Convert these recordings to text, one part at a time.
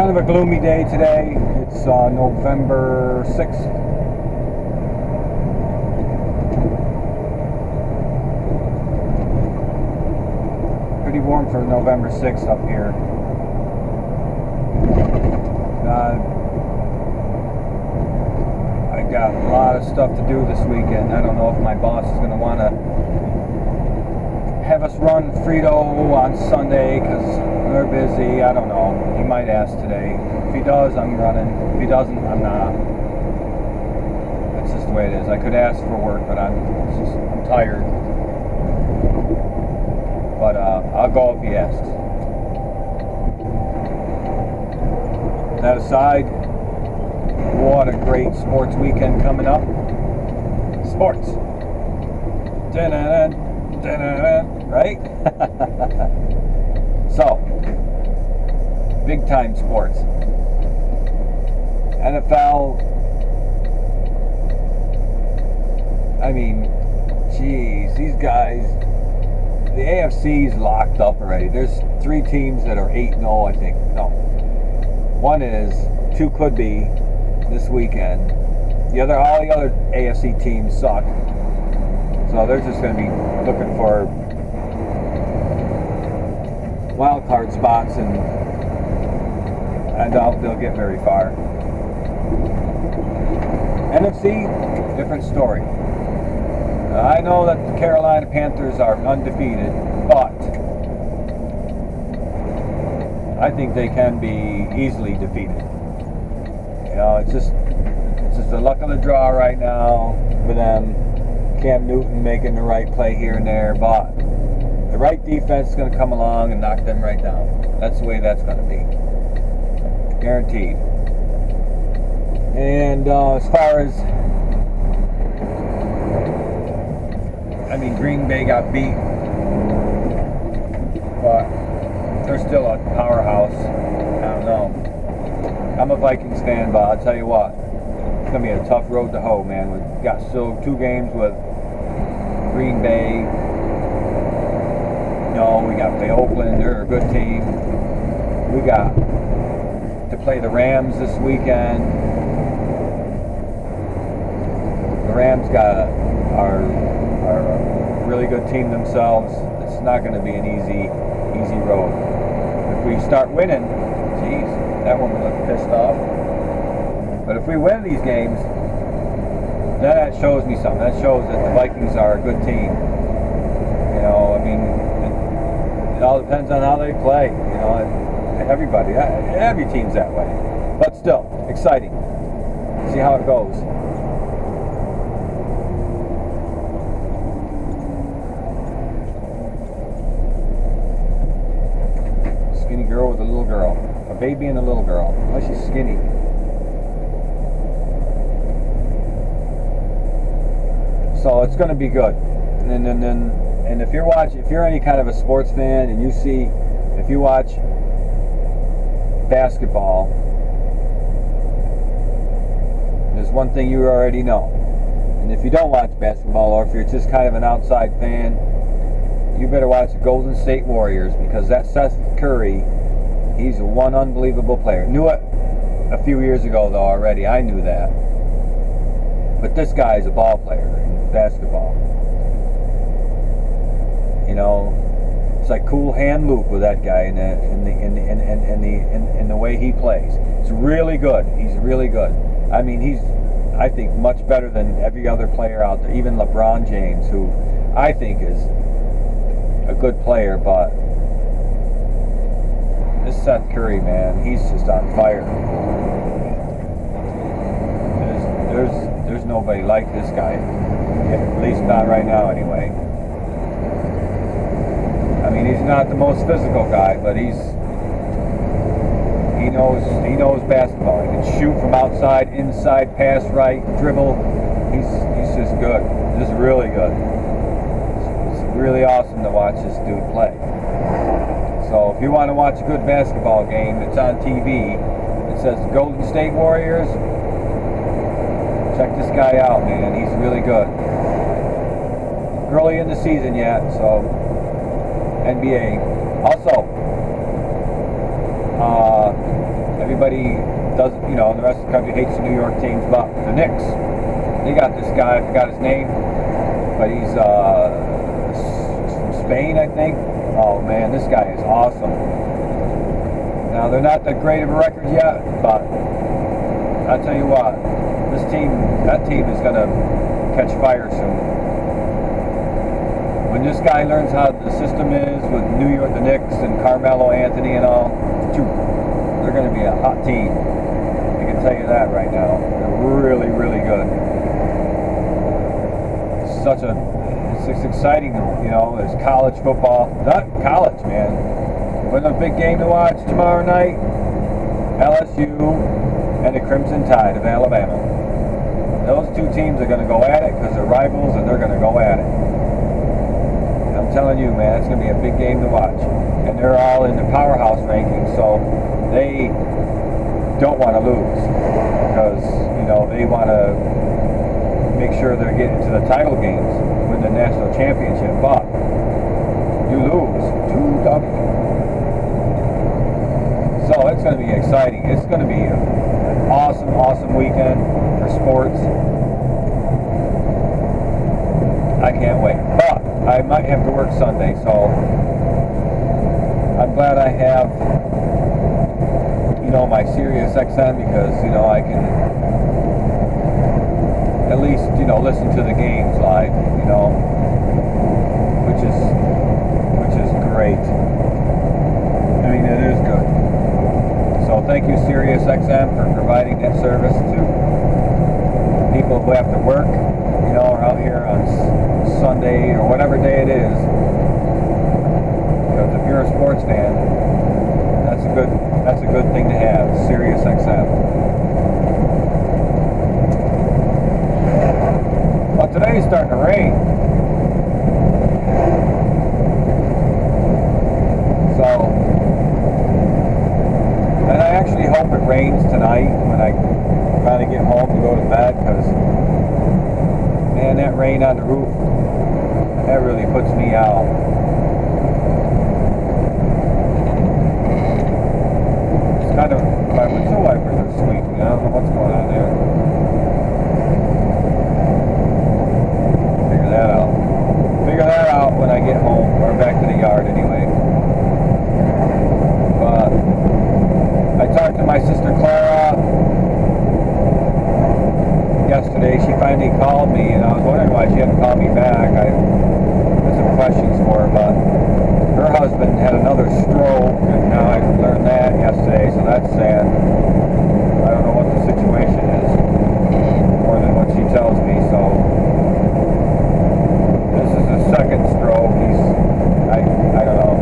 Kind of a gloomy day today. It's November 6th. Pretty warm for November 6th up here. I got a lot of stuff to do this weekend. I don't know if my boss is going to want to have us run Frito on Sunday because they're busy. I don't know. He might ask today. If he does, I'm running. If he doesn't, I'm not. That's just the way it is. I could ask for work, but I'm tired. But I'll go if he asks. That aside, what a great sports weekend coming up. Sports. Da-da-da, da-da-da, right? So, big time sports. NFL, I mean, geez, these guys, the AFC's locked up already. There's 3 teams that are 8-0, I think. No. One is, 2 could be this weekend. All the other AFC teams suck. So they're just going to be looking for wild card spots, and I doubt they'll get very far. NFC, different story. I know that the Carolina Panthers are undefeated, but I think they can be easily defeated. You know, it's just the luck of the draw right now for them. Cam Newton making the right play here and there, but the right defense is going to come along and knock them right down. That's the way that's going to be. Guaranteed. And as far as, I mean, Green Bay got beat, but they're still a powerhouse. I don't know. I'm a Vikings fan, but I'll tell you what, it's going to be a tough road to hoe, man. We've got still 2 games with Green Bay. No, we got to play Oakland. They're a good team. We got to play the Rams this weekend. The Rams are a really good team themselves. It's not going to be an easy road. If we start winning, geez, that one will look pissed off. But if we win these games, then that shows me something. That shows that the Vikings are a good team. You know, I mean, it all depends on how they play. You know, everybody, every team's that way. But still, exciting. See how it goes. Skinny girl with a little girl. A baby and a little girl. Why she's skinny? So it's going to be good. And if you're any kind of a sports fan, and if you watch basketball, there's one thing you already know. And if you don't watch basketball, or if you're just kind of an outside fan, you better watch the Golden State Warriors, because that Seth Curry, he's one unbelievable player. Knew it a few years ago, though, already. I knew that. But this guy's a ball player in basketball. You know, it's like Cool Hand Luke with that guy in the way he plays. It's really good. He's really good. I mean, I think, much better than every other player out there. Even LeBron James, who I think is a good player, but this Seth Curry, man, he's just on fire. There's nobody like this guy. At least not right now, anyway. I mean, he's not the most physical guy, but he knows basketball. He can shoot from outside, inside, pass right, dribble. He's just good. Just really good. It's really awesome to watch this dude play. So if you want to watch a good basketball game that's on TV, it says the Golden State Warriors, check this guy out, man. He's really good. Early in the season yet, so NBA. Also, have everybody does, you know, the rest of the country hates the New York teams, but the Knicks, they got this guy, I forgot his name, but he's from Spain, I think. Oh man, this guy is awesome. Now they're not that great of a record yet, but I'll tell you what, that team is gonna catch fire soon. When this guy learns how the system is with New York, the Knicks, and Carmelo Anthony and all, they're going to be a hot team. I can tell you that right now. They're really, really good. It's exciting, you know. There's college football, not college, man. But a big game to watch tomorrow night: LSU and the Crimson Tide of Alabama. Those two teams are going to go at it because they're rivals, and they're going to go at it. I'm telling you, man, it's going to be a big game to watch. And they're all in the powerhouse rankings, so they don't want to lose because, you know, they want to make sure they're getting to the title games, win the national championship. But you lose 2-0. So it's going to be exciting. It's going to be an awesome, awesome weekend for sports. I can't wait. But I might have to work Sunday, so I'm glad I have, you know, my Sirius XM because, you know, I can at least, you know, listen to the games live, you know, which is great. I mean, it is good. So thank you, Sirius XM, for providing that service to people who have to work, you know, or out here on Sunday or whatever day it is. Because if you're a sports fan, that's a good thing to have, Sirius XM. But today it's starting to rain. So, and I actually hope it rains tonight when I finally get home to go to bed, because man, that rain on the roof, that really puts me out. It's kind of, my windshield wipers are squeaking. I don't know what's going on there. Figure that out. Figure that out when I get home, or back to the yard anyway. But I talked to my sister Clara yesterday. She finally called me, and I was wondering why she hadn't called me back. I had some questions for her, but her husband had another stroke, and now I learned that yesterday, so that's sad. I don't know what the situation is, more than what she tells me, so this is his second stroke. I don't know.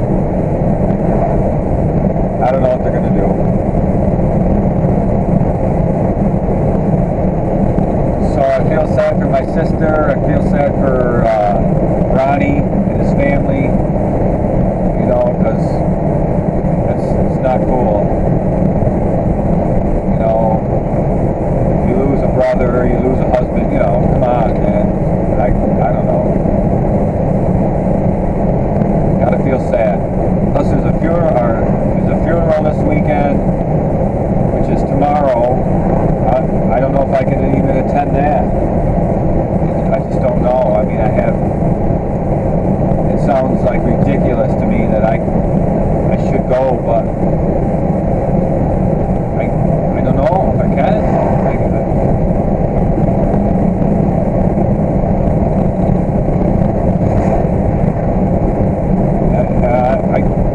I don't know what they're going to do. So I feel sad for my sister. I feel sad for Ronnie and his family, you know, because it's not cool. You know, you lose a brother, you lose a husband, you know, come on, man. I don't know. Gotta feel sad. Plus there's a funeral this weekend, which is tomorrow. I don't know if I can even attend that. I just don't know. I mean, it sounds like ridiculous to me that I should go, but I don't know if I can.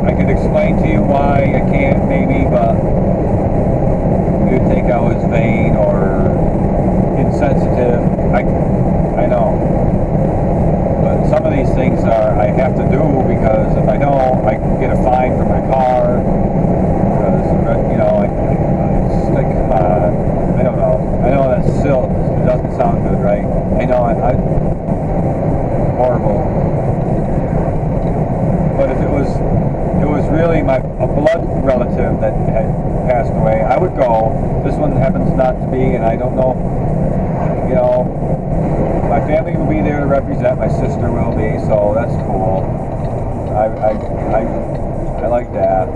I could explain to you why I can't, maybe, but you'd think I was vain or insensitive. I know. But some of these things I have to do, because if I don't, I can get a fine for my car. Because, you know, it's like, come on. I don't know. I know that's still, it doesn't sound good, right? I know, I horrible. But if it was really a blood relative that had passed away, I would go. This one happens not to be, and I don't know, you know, my family will be there to represent, my sister will be, so that's cool. I like that.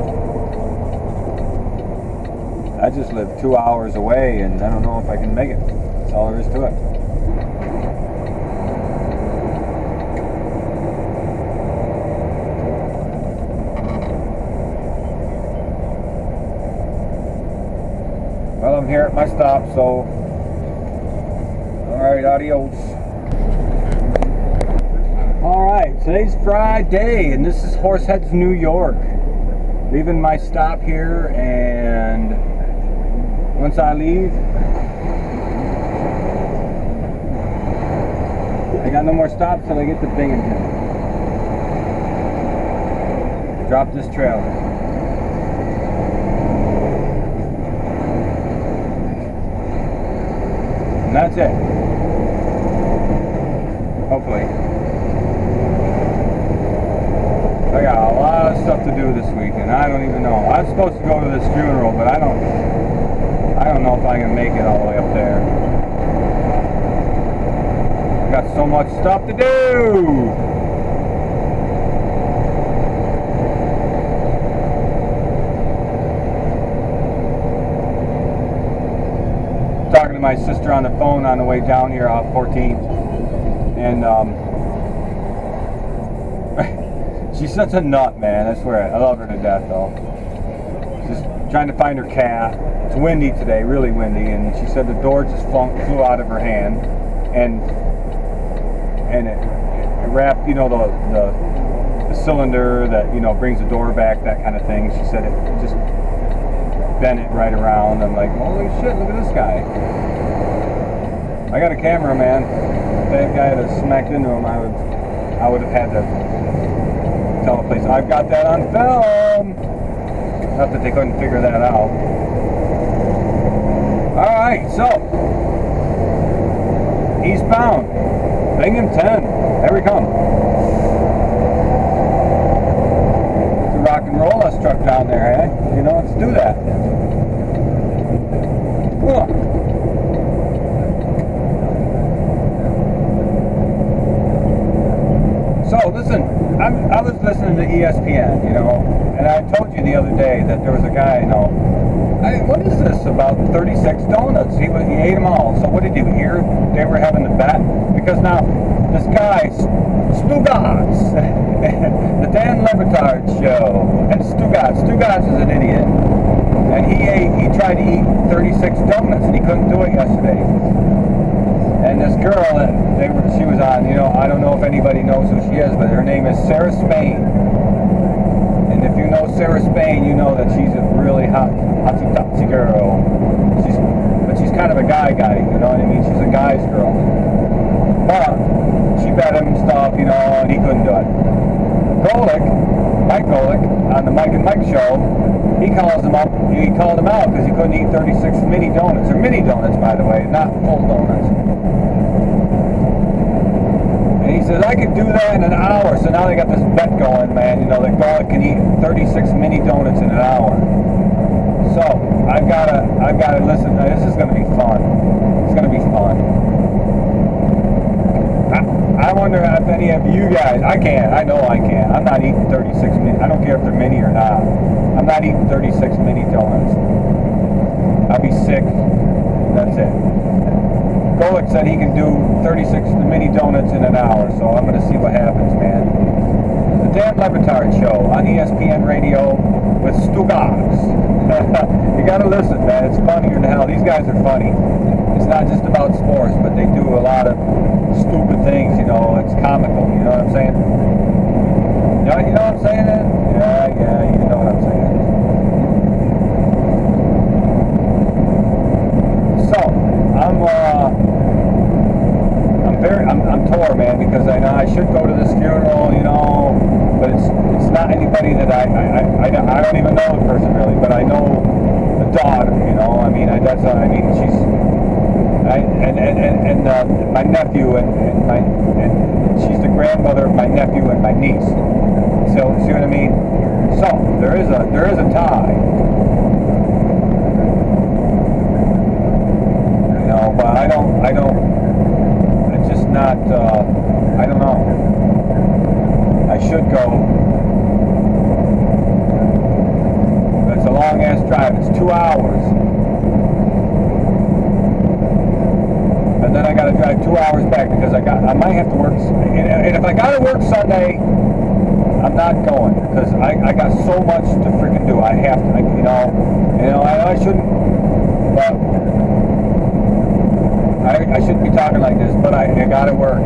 I just live 2 hours away, and I don't know if I can make it. That's all there is to it. Well, I'm here at my stop, so alright, adios. Alright, today's Friday, and this is Horseheads, New York. Leaving my stop here, and once I leave, I got no more stops till I get to Binghamton. Drop this trailer. And that's it. Hopefully. I got a lot of stuff to do this weekend. I don't even know. I'm supposed to go to this funeral, but I don't know if I can make it all the way up there. I got so much stuff to do. Talking to my sister on the phone on the way down here off 14th, and she's such a nut, man. I swear, I love her to death, though. Just trying to find her cat. It's windy today, really windy, and she said the door just flew out of her hand, and it wrapped, you know, the cylinder that, you know, brings the door back, that kind of thing. She said it just bent it right around. I'm like, holy shit, look at this guy. I got a camera, man. If that guy had smacked into him, I would have had to tell the police. I've got that on film. Not that they couldn't figure that out. Alright, so eastbound, Binghamton. There we come. It's a rock and roll us truck down there, eh? You know, let's do that. So listen, I was listening to ESPN, you know, and I told you the other day that there was a guy, you know, what is this about 36 donuts? He ate them all. So what did you hear? They were having the bet, because now this guy, Stugotz, the Dan Levitard show, and Stugotz is an idiot, and he tried to eat 36 donuts and he couldn't do it yesterday. And this girl that she was on, you know, I don't know if anybody knows who she is, but her name is Sarah Spain. And if you know Sarah Spain, you know that she's a really hotsy-totsy girl. But she's kind of a guy, you know what I mean? She's a guy's girl. But she bet him stuff, you know, and he couldn't do it. Mike Golick, on the Mike and Mike show, he called him out because he couldn't eat 36 mini donuts, or mini donuts, by the way, not full donuts. And he says, I could do that in an hour. So now they got this bet going, man, you know, that Golick can eat 36 mini donuts in an hour. So I've gotta listen. This is gonna be fun. It's gonna be fun. I wonder if any of you guys, I know I can. I'm not eating 36 mini. I don't care if they're mini or not. I'm not eating 36 mini donuts. I'll be sick. That's it. Golick said he can do 36 mini donuts in an hour, so I'm going to see what happens, man. The Dan Levitard show on ESPN radio with Stugotz. You got to listen, man. It's funnier than hell. These guys are funny. It's not just about sports, but they do a lot of stupid things, you know. It's comical, you know what I'm saying? Yeah, you know what I'm saying? Yeah, you know what I'm saying. So, I'm torn, man, because I know I should go to this funeral, you know, but it's not anybody that I don't even know the person really, but I know the daughter, you know. I mean, she's. And my nephew and she's the grandmother of my nephew and my niece. So see what I mean? So there is a tie. You know, but I don't. It's just not. I don't know. I should go. It's a long ass drive. It's 2 hours. got to drive 2 hours back because I might have to work. And if I got to work Sunday, I'm not going because I got so much to freaking do. I have to, I shouldn't, but I shouldn't be talking like this, but I got to work.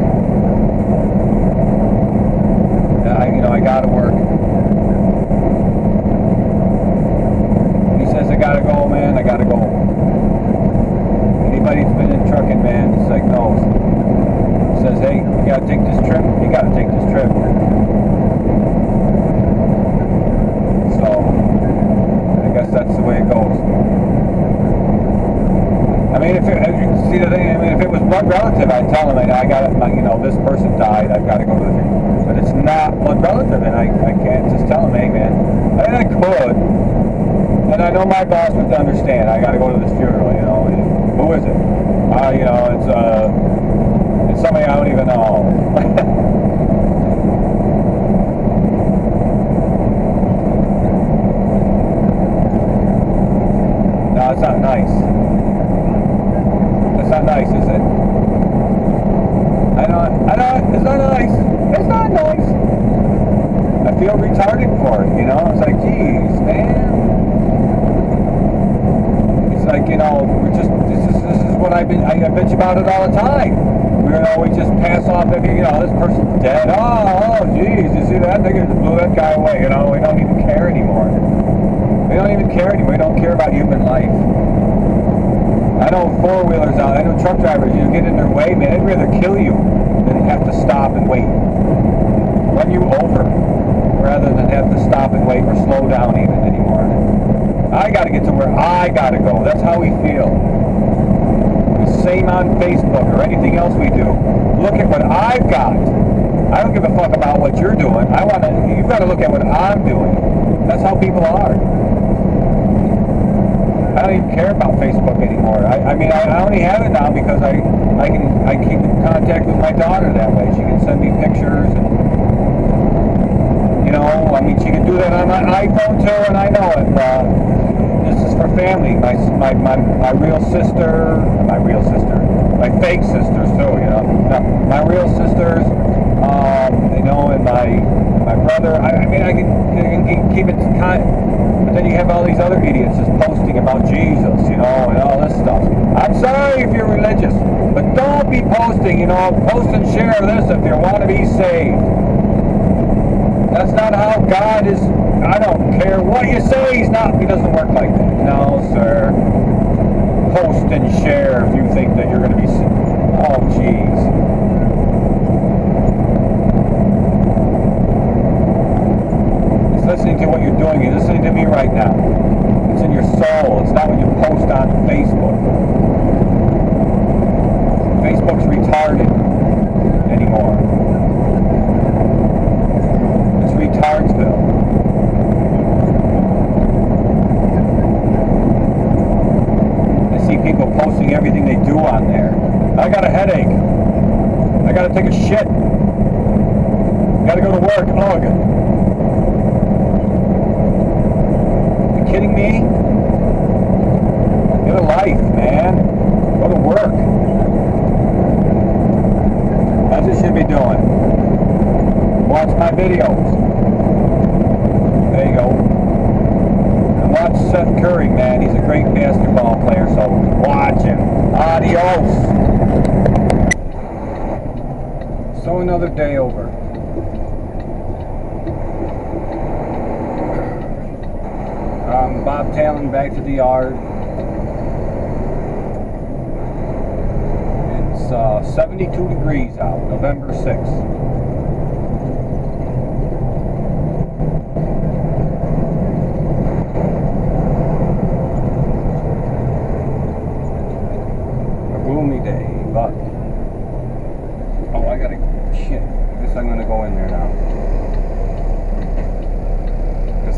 I got to work. He says I got to go, man. I got to go. Anybody that's been in trucking, man, it's like knows. Says, hey, you got to take this trip. You got to take this trip. So, I guess that's the way it goes. I mean, if it was blood relative, I'd tell him, I got it, this person died, I've got to go to the funeral. But it's not blood relative, and I can't just tell him, hey, man. I mean, I could, and I know my boss would understand. I got to go to this funeral, Who is it? It's somebody I don't even know. No, it's not nice. That's not nice, is it? I know, it's not nice. It's not nice. I feel retarded for it, It's like, geez, man. It's like, this is what I bitch about it all the time. We just pass off that, this person's dead. Oh, geez, you see that? They just blew that guy away, We don't even care anymore. We don't even care anymore. We don't care about human life. I know four-wheelers out. I know truck drivers. You get in their way, man. They'd rather kill you than have to stop and wait. Run you over rather than have to stop and wait or slow down even anymore. I got to get to where I got to go. That's how we feel. The same on Facebook or anything else we do. Look at what I've got. I don't give a fuck about what you're doing. You've got to look at what I'm doing. That's how people are. I don't even care about Facebook anymore. I only have it now because I keep in contact with my daughter that way. She can send me pictures and she can do that on my iPhone too, and I know it. This is for family. My real sister, my fake sisters too. My real sisters, and my brother. I can keep it kind. But then you have all these other idiots just posting about Jesus, and all this stuff. I'm sorry if you're religious, but don't be posting, post and share this if you want to be saved. That's not how God is. I don't care what you say, He doesn't work like that. No, sir. Post and share if you think that you're going to be saved. Oh, jeez. Listening to what you're doing. You're listening to me right now. It's in your soul. It's not what you post on Facebook. Facebook's retarded anymore. It's retardsville. I see people posting everything they do on there. I got a headache. I got to take a shit. Got to go to work. Ugh. Kidding me? Get a life, man. Go to work. That's what you should be doing. Watch my videos. There you go. And watch Seth Curry, man. He's a great basketball player, so watch him. Adios. So another day over. Bobtailing back to the yard. It's 72 degrees out, November 6th. A gloomy day, but I gotta, shit, I guess I'm gonna go in there now.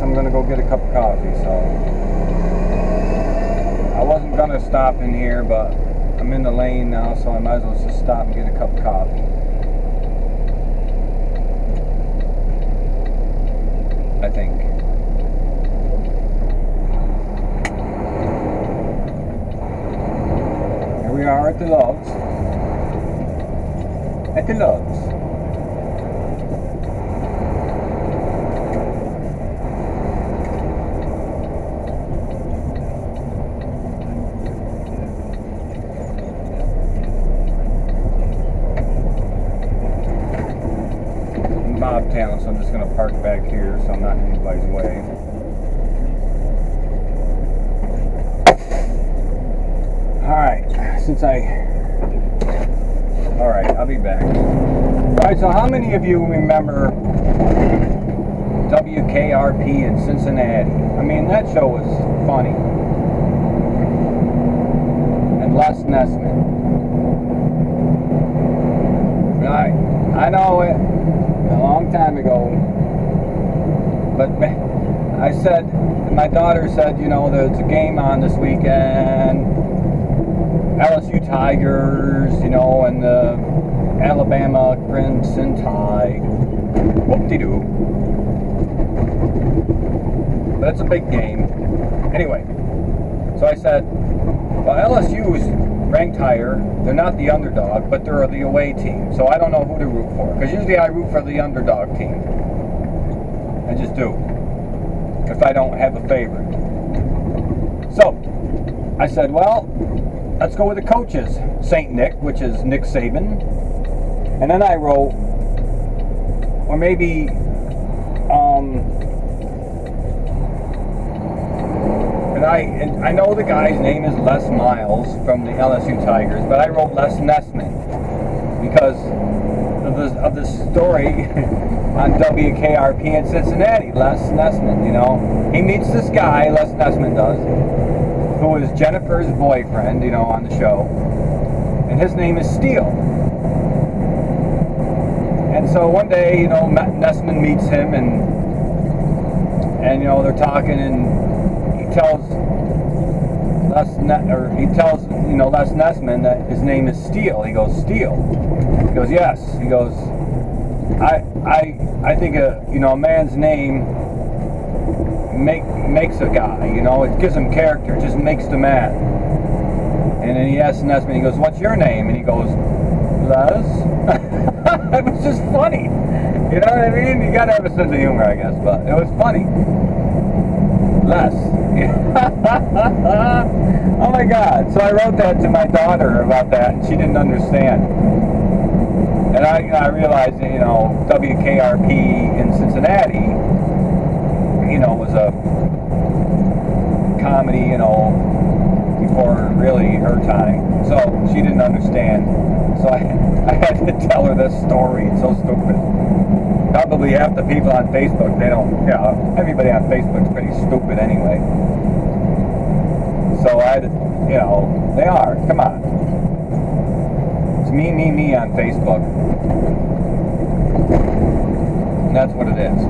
I'm gonna go get a cup of coffee, so I wasn't gonna stop in here, but I'm in the lane now, so I might as well just stop and get a cup of coffee. I think. Here we are at the Loves. at the Loves. Town, so I'm just going to park back here so I'm not in anybody's way. Alright, alright, I'll be back. Alright, so how many of you remember WKRP in Cincinnati? I mean, that show was funny. And Les Nessman. Right, I know it. A long time ago, but my daughter said, you know, there's a game on this weekend, LSU Tigers, you know, and the Alabama Crimson Tide, whoop-de-doo, but it's a big game. Anyway, so I said, well, LSU's ranked higher. They're not the underdog, but they're the away team. So I don't know who to root for. Because usually I root for the underdog team. I just do. If I don't have a favorite. So I said, well, let's go with the coaches. St. Nick, which is Nick Saban. And then I wrote, or maybe, and I know the guy's name is Les Miles from the LSU Tigers, but I wrote Les Nessman because of the story on WKRP in Cincinnati. Les Nessman, you know, he meets this guy, Les Nessman does, who is Jennifer's boyfriend, you know, on the show, and his name is Steele. And so one day, you know, Nessman meets him, and you know, they're talking, and he tells Les Nessman that his name is Steele. He goes, Steele? He goes, yes. He goes, I think you know, a man's name makes a guy, you know, it gives him character, it just makes the man. And then he asks Nessman, he goes, what's your name? And he goes, Les? It was just funny. You know what I mean? You gotta have a sense of humor, I guess, but it was funny. Les. Oh my God. So I wrote that to my daughter about that, and she didn't understand. And I realized that, you know, WKRP in Cincinnati, you know, was a comedy, you know, before really her time. So she didn't understand. So I had to tell her this story. It's so stupid. Probably half the people on Facebook, they don't, yeah, everybody on Facebook's pretty stupid anyway. So I had to, you know, they are, come on. It's me on Facebook. And that's what it is.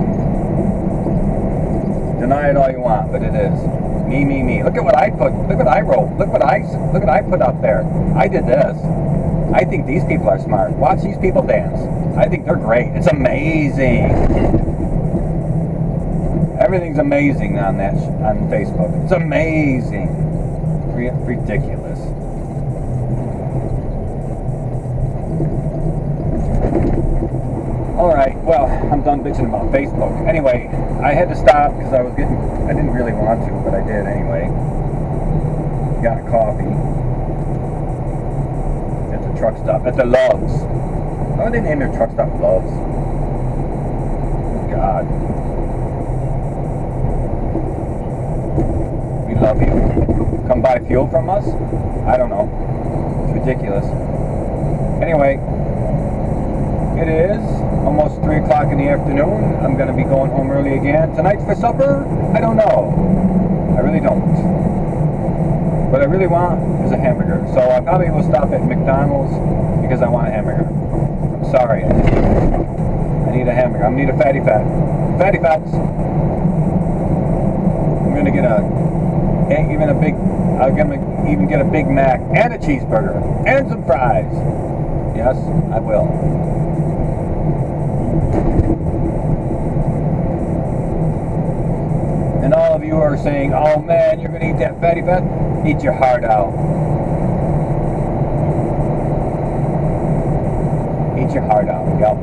Deny it all you want, but it is. Me. Look at what I put, look what I wrote, look what I put up there. I did this. I think these people are smart. Watch these people dance. I think they're great. It's amazing. Everything's amazing on Facebook. It's amazing. Ridiculous. Alright, well, I'm done bitching about Facebook. Anyway, I had to stop because I didn't really want to, but I did anyway. Got a coffee. Truck stop at the Loves. Why would they name their truck stop Loves? God. We love you. Come buy fuel from us? I don't know. It's ridiculous. Anyway, it is almost 3 o'clock in the afternoon. I'm going to be going home early again. Tonight for supper? I don't know. I really don't. What I really want is a hamburger. So I probably will stop at McDonald's because I want a hamburger. I'm sorry. I need a hamburger. I need a fatty fat. Fatty fats. I'm gonna get I'm gonna even get a Big Mac and a cheeseburger and some fries. Yes, I will. And all of you are saying, oh man, you're gonna eat that fatty fat? Eat your heart out. Eat your heart out. Yep.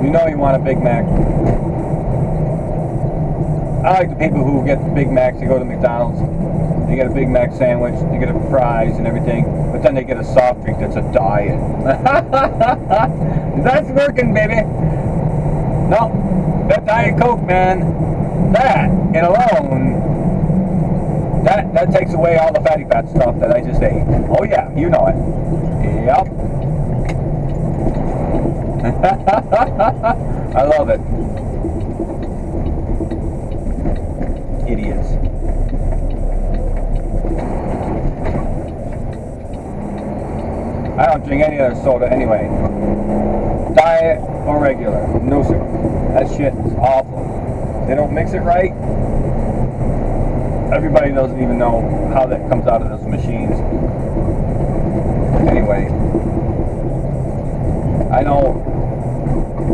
You know you want a Big Mac. I like the people who get the Big Macs. They go to McDonald's. They get a Big Mac sandwich. They get fries and everything. But then they get a soft drink that's a diet. That's working, baby. No, that Diet Coke, man. That and alone. That takes away all the fatty fat stuff that I just ate. Oh yeah, you know it. Yep. I love it. Idiots. I don't drink any other soda anyway. Diet or regular. No sir. That shit is awful. They don't mix it right. Everybody doesn't even know how that comes out of those machines. Anyway, I know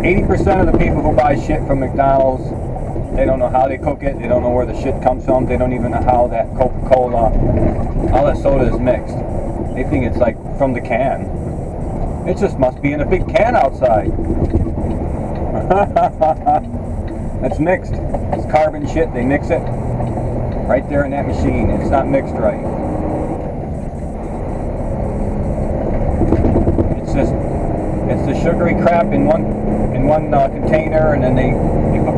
80% of the people who buy shit from McDonald's, they don't know how they cook it. They don't know where the shit comes from. They don't even know how that Coca-Cola, all that soda is mixed. They think it's like from the can. It just must be in a big can outside. It's mixed. It's carbon shit. They mix it right there in that machine. It's not mixed right. It's just, it's the sugary crap in one container, and then they put,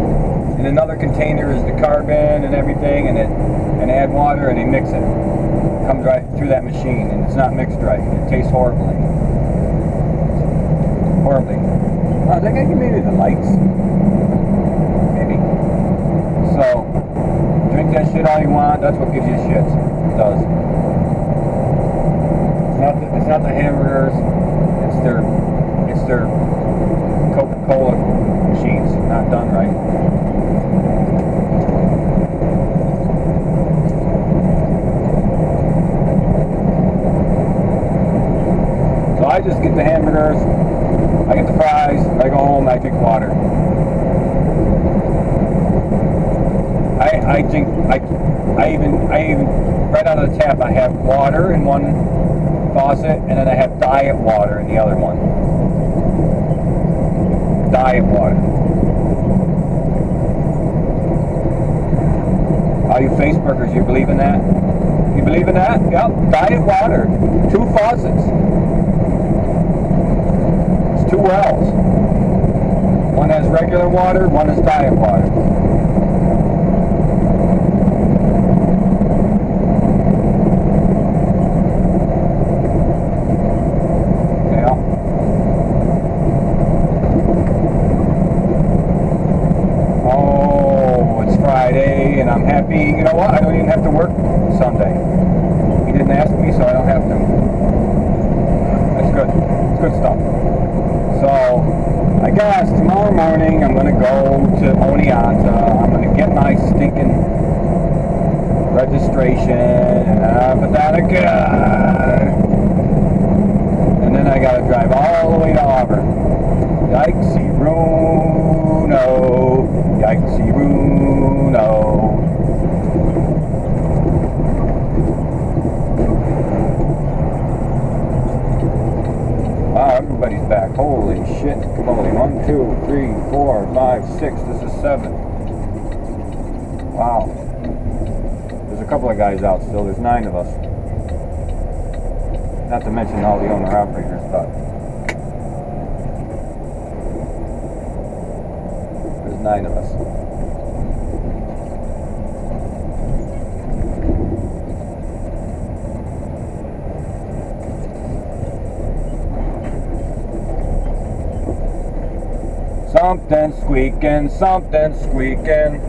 in another container is the carbon and everything, and add water and they mix it. It comes right through that machine, and it's not mixed right. It tastes horribly. Horribly. I think I can maybe the lights. Maybe. So, drink that shit all you want. That's what gives you shits. It does. It's not the hamburgers. It's their Coca-Cola machines not done right. So I just get the hamburgers. I get the fries. I go home. I drink water. I even right out of the tap I have water in one faucet, and then I have diet water in the other one. Diet water. All you Facebookers, you believe in that? You believe in that? Yep. Diet water. 2 faucets. It's 2 wells. One has regular water, one has diet water. And I'm happy, you know what, I don't even have to work Sunday. He didn't ask me, so I don't have to. That's good. It's good stuff. So, I guess tomorrow morning I'm going to go to Oneonta. I'm going to get my stinking registration, and then I got to drive all the way to Auburn. Yikesy Bruno. Yikesy Bruno. Wow, everybody's back. Holy shit. Come on. 1, 2, 3, 4, 5, 6. This is 7. Wow. There's a couple of guys out still. There's 9 of us. Not to mention all the owner-operators, but there's 9 of us. Something squeaking.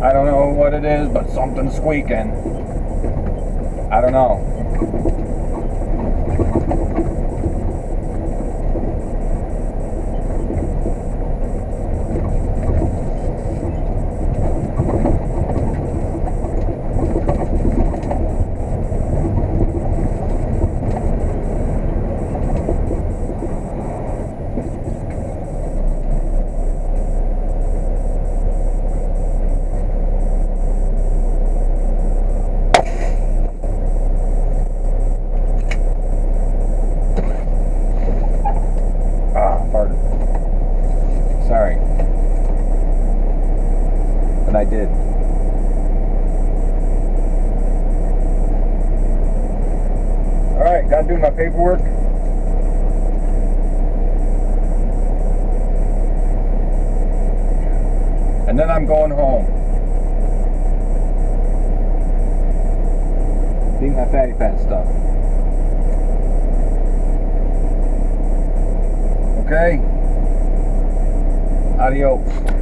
I don't know what it is, but something's squeaking. I don't know. my paperwork. And then I'm going home. Eat my fatty fat stuff. Okay? Adios.